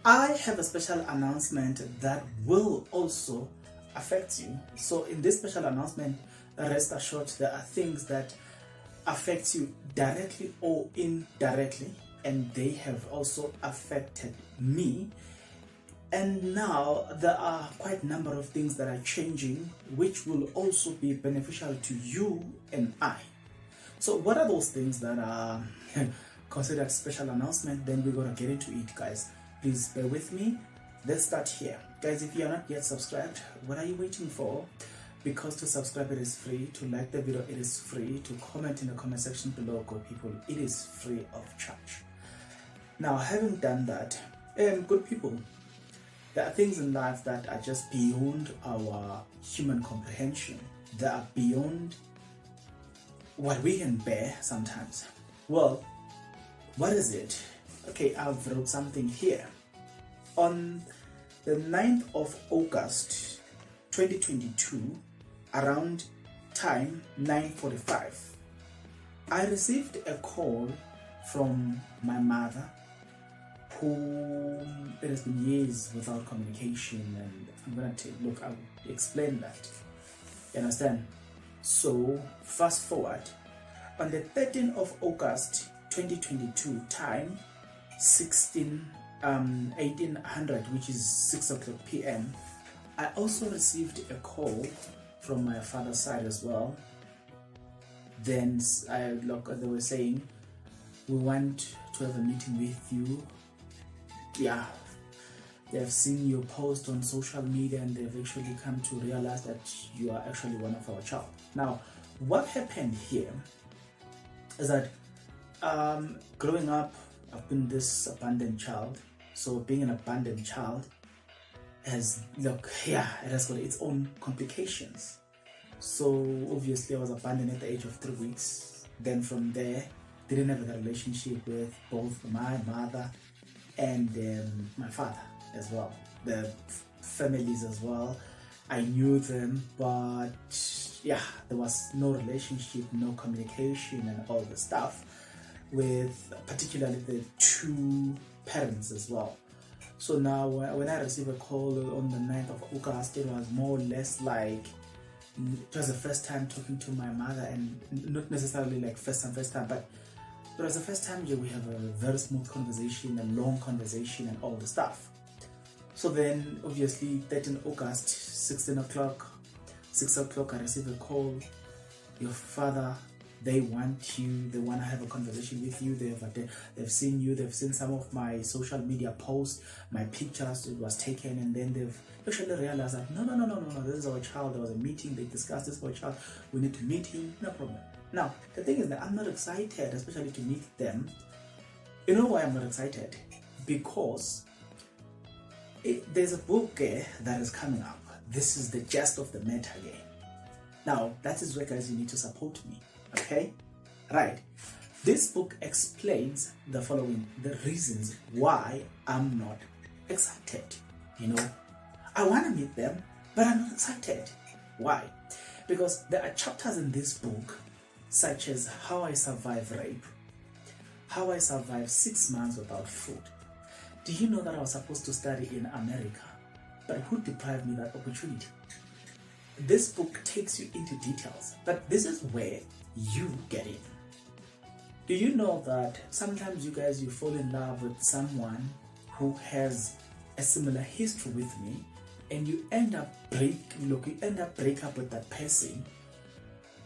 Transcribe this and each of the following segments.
I have a special announcement that will also affect you. So in this special announcement, rest assured, there are things that affect you directly or indirectly, and they have also affected me. And now there are quite a number of things that are changing, which will also be beneficial to you and I. So what are those things that are considered special announcement? Then we're gonna get into it, guys. Please bear with me. Let's start here. Guys, if you are not yet subscribed, what are you waiting for? Because to subscribe, it is free. To like the video, it is free. To comment in the comment section below, good people, it is free of charge. Now, having done that, good people, there are things in life that are just beyond our human comprehension. They are beyond what we can bear sometimes. Well, what is it? Okay, I've wrote something here. On the 9th of August 2022, around time 9:45, I received a call from my mother, who it has been years without communication, and I'm gonna I'll explain that. You understand? So fast forward, on the 13th of August 2022, time 1800, which is 6 o'clock p.m., I also received a call from my father's side as well. Then they were saying, we want to have a meeting with you. Yeah, they have seen your post on social media and they've actually come to realize that you are actually one of our child. Now, what happened here is that growing up, I've been this abandoned child. So being an abandoned child it has got its own complications. So obviously I was abandoned at the age of 3 weeks. Then from there, didn't have a relationship with both my mother and my father as well. The families as well. I knew them, but yeah, there was no relationship, no communication and all the stuff with particularly the two parents as well. So now when I received a call on the 9th of August, it was more or less like it was the first time talking to my mother, and not necessarily like first time, but it was the first time we have a very smooth conversation, a long conversation and all the stuff. So then obviously 13th August, 6 o'clock, I received a call. Your father, they want to have a conversation with you. They've seen you, they've seen some of my social media posts, my pictures, it was taken, and then they've actually realized that no, this is our child. There was a meeting, they discussed this for our child, we need to meet him, no problem. Now, the thing is that I'm not excited, especially to meet them. You know why I'm not excited? Because there's a book that is coming up. This is the gist of the matter here. Now, that is where, guys, you need to support me. Okay, right. This book explains the following, the reasons why I'm not excited. You know, I want to meet them, but I'm not excited. Why? Because there are chapters in this book, such as how I survived rape, how I survived 6 months without food. Do you know that I was supposed to study in America, but who deprived me that opportunity? This book takes you into details, but this is where you get in. Do you know that sometimes you fall in love with someone who has a similar history with me, and you end up break up with that person,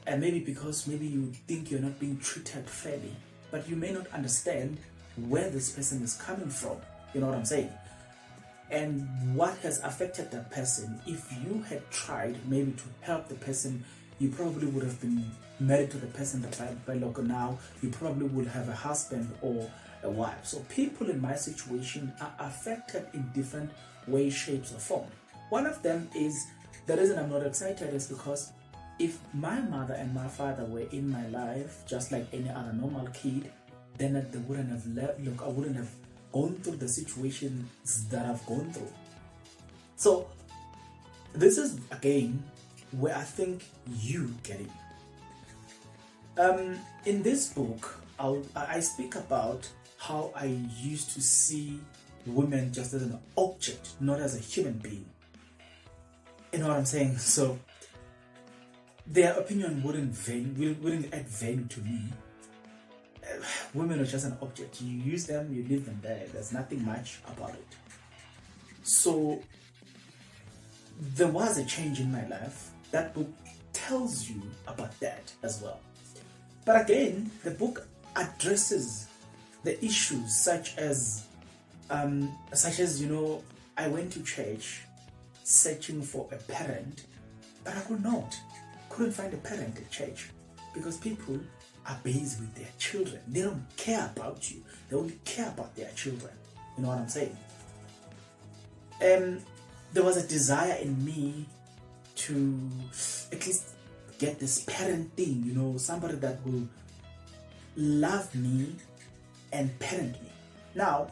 and maybe because you think you're not being treated fairly, but you may not understand where this person is coming from. You know what I'm saying? And what has affected that person. If you had tried maybe to help the person, you probably would have been married to the person that by local now, you probably would have a husband or a wife. So people in my situation are affected in different ways, shapes or form. One of them is, the reason I'm not excited is because if my mother and my father were in my life just like any other normal kid, then they wouldn't have I wouldn't have gone through the situations that I've gone through. So this is again where I think you get it. In this book, I speak about how I used to see women just as an object, not as a human being. You know what I'm saying? So their opinion wouldn't add value to me. Women are just an object. You use them, you leave them there. There's nothing much about it. So there was a change in my life. That book tells you about that as well. But again, the book addresses the issues such as you know, I went to church searching for a parent, but I couldn't find a parent at church, because people are busy with their children. They don't care about you. They only care about their children. You know what I'm saying? There was a desire in me to at least get this parent thing, you know, somebody that will love me and parent me. Now,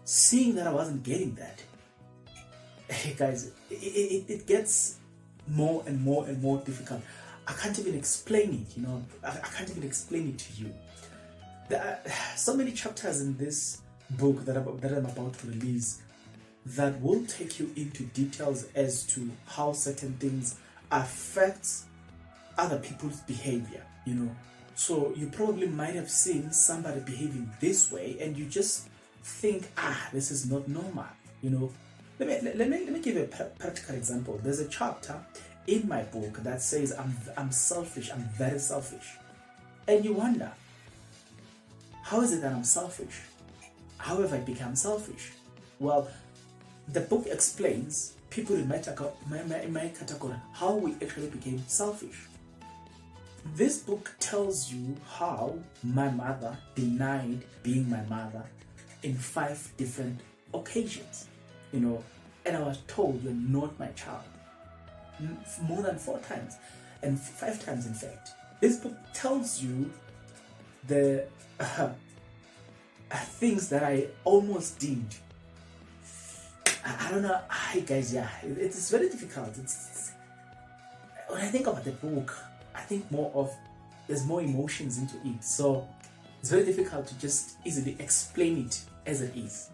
seeing that I wasn't getting that, hey guys, it gets more and more and more difficult. I can't even explain it, you know. I can't even explain it to you. There are so many chapters in this book that I'm about to release that will take you into details as to how certain things affect other people's behavior, you know. So you probably might have seen somebody behaving this way and you just think, this is not normal, you know. Let me give you a practical example. There's a chapter in my book that says I'm selfish, I'm very selfish. And you wonder, how is it that I'm selfish? How have I become selfish? Well, the book explains, people in my category, how we actually became selfish. This book tells you how my mother denied being my mother in 5 different occasions, you know, and I was told, you're not my child, more than 4 times, and 5 times in fact. This book tells you the things that I almost did. I don't know. Hi guys, yeah, it's very difficult. When I think about the book, I think there's more emotions into it, so it's very difficult to just easily explain it as it is.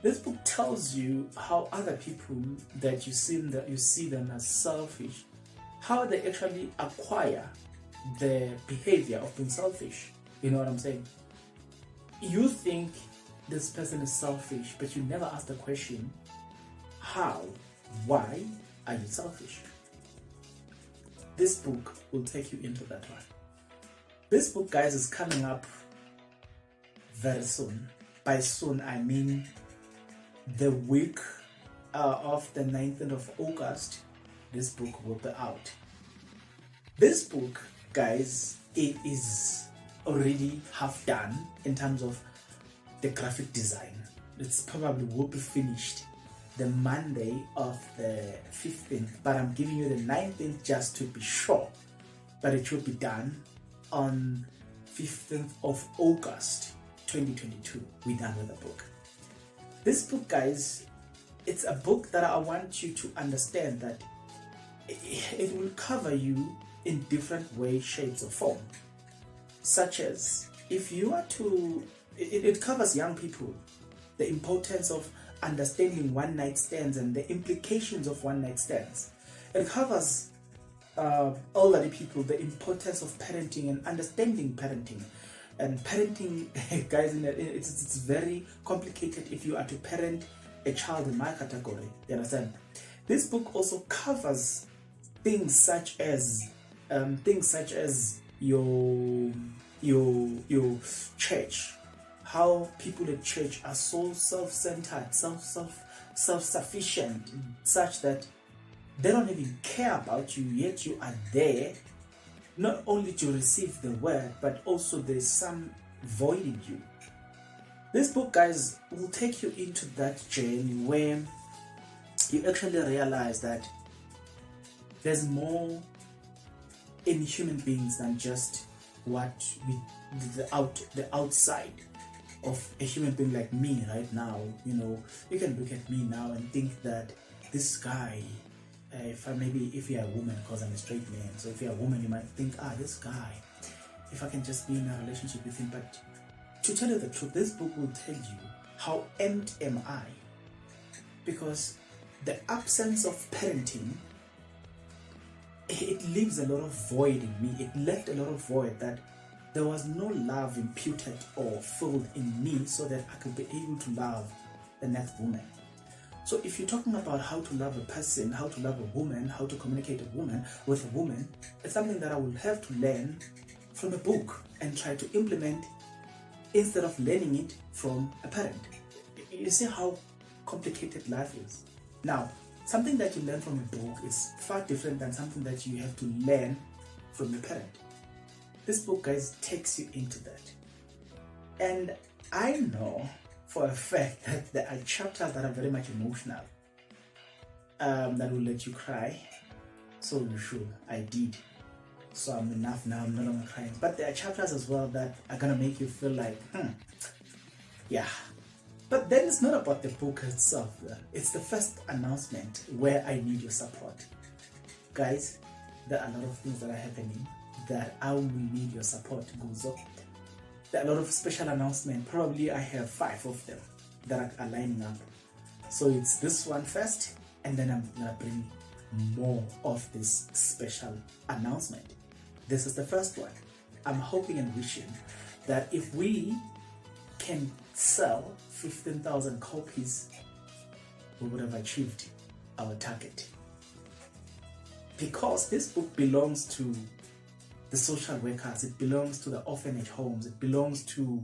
This book tells you how other people that you see them as selfish, how they actually acquire the behavior of being selfish. You know what I'm saying? You think this person is selfish, but you never ask the question, how, why are you selfish? This book will take you into that one. This book, guys, is coming up very soon. By soon, I mean the week of the 19th of August, this book will be out. This book, guys, it is already half done in terms of the graphic design. It's probably will be finished the Monday of the 15th, but I'm giving you the 19th just to be sure. But it will be done on 15th of August 2022. We're done with the book. This book, guys, it's a book that I want you to understand that it will cover you in different ways, shapes, or form. Such as, if you are to, it covers young people, the importance of understanding one-night stands and the implications of one-night stands. It covers elderly people, the importance of parenting and understanding parenting. And parenting, guys, it's very complicated if you are to parent a child in my category. You understand? This book also covers things such as your church, how people at church are so self-centered, self-sufficient, such that they don't even care about you, yet you are there not only to receive the word, but also there's some void in you. This book, guys, will take you into that journey where you actually realize that there's more in human beings than just what the outside of a human being like me right now. You know, you can look at me now and think that this guy, if you're a woman, because I'm a straight man, so if you're a woman, you might think, this guy, if I can just be in a relationship with him. But to tell you the truth, this book will tell you how empty am I? Because the absence of parenting, it leaves a lot of void in me. It left a lot of void, that there was no love imputed or filled in me so that I could be able to love the next woman. So if you're talking about how to love a person, how to love a woman, how to communicate with a woman, it's something that I will have to learn from a book and try to implement instead of learning it from a parent. You see how complicated life is. Now, something that you learn from a book is far different than something that you have to learn from your parent. This book, guys, takes you into that. And I know for a fact that there are chapters that are very much emotional, that will let you cry. So you should. I did. So I'm enough now, I'm no longer crying. But there are chapters as well that are gonna make you feel like, yeah. But then it's not about the book itself. It's the first announcement where I need your support. Guys, there are a lot of things that are happening that I will need your support to go up. There are a lot of special announcements. Probably I have 5 of them that are lining up. So it's this one first, and then I'm gonna bring more of this special announcement. This is the first one. I'm hoping and wishing that if we can sell 15,000 copies, we would have achieved our target. Because this book belongs to the social workers, it belongs to the orphanage homes, it belongs to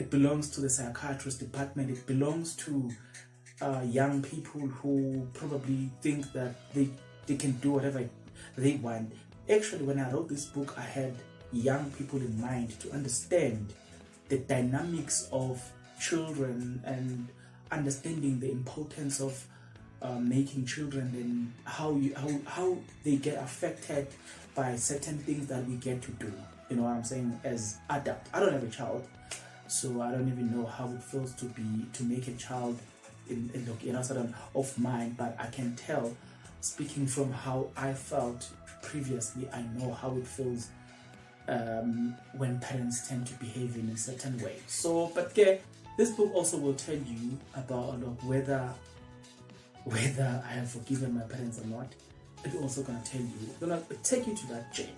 the psychiatrist department, it belongs to young people who probably think that they can do whatever they want. Actually, when I wrote this book, I had young people in mind to understand the dynamics of children and understanding the importance of making children and how they get affected by certain things that we get to do. You know what I'm saying? As adult, I don't have a child, so I don't even know how it feels to make a child sort of mine. But I can tell, speaking from how I felt previously, I know how it feels when parents tend to behave in a certain way. So, but yeah, this book also will tell you about whether I have forgiven my parents or not. It's also gonna tell you, gonna take you to that journey.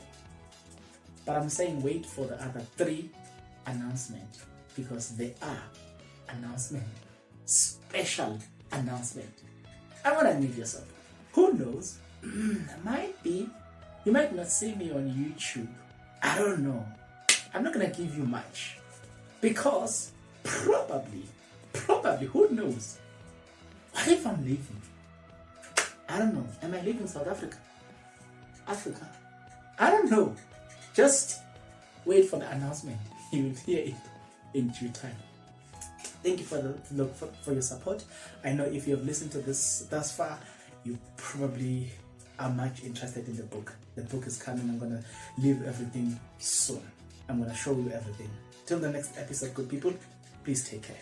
But I'm saying wait for the other 3 announcements, because they are announcement, special announcement. I wanna need your support. Who knows? You might not see me on YouTube. I don't know. I'm not gonna give you much, because probably, who knows? What if I'm leaving? I don't know. Am I leaving South Africa? Africa? I don't know. Just wait for the announcement. You will hear it in due time. Thank you for your support. I know if you have listened to this thus far, you probably are much interested in the book. The book is coming. I'm gonna leave everything soon. I'm gonna show you everything. Till the next episode, good people, please take care.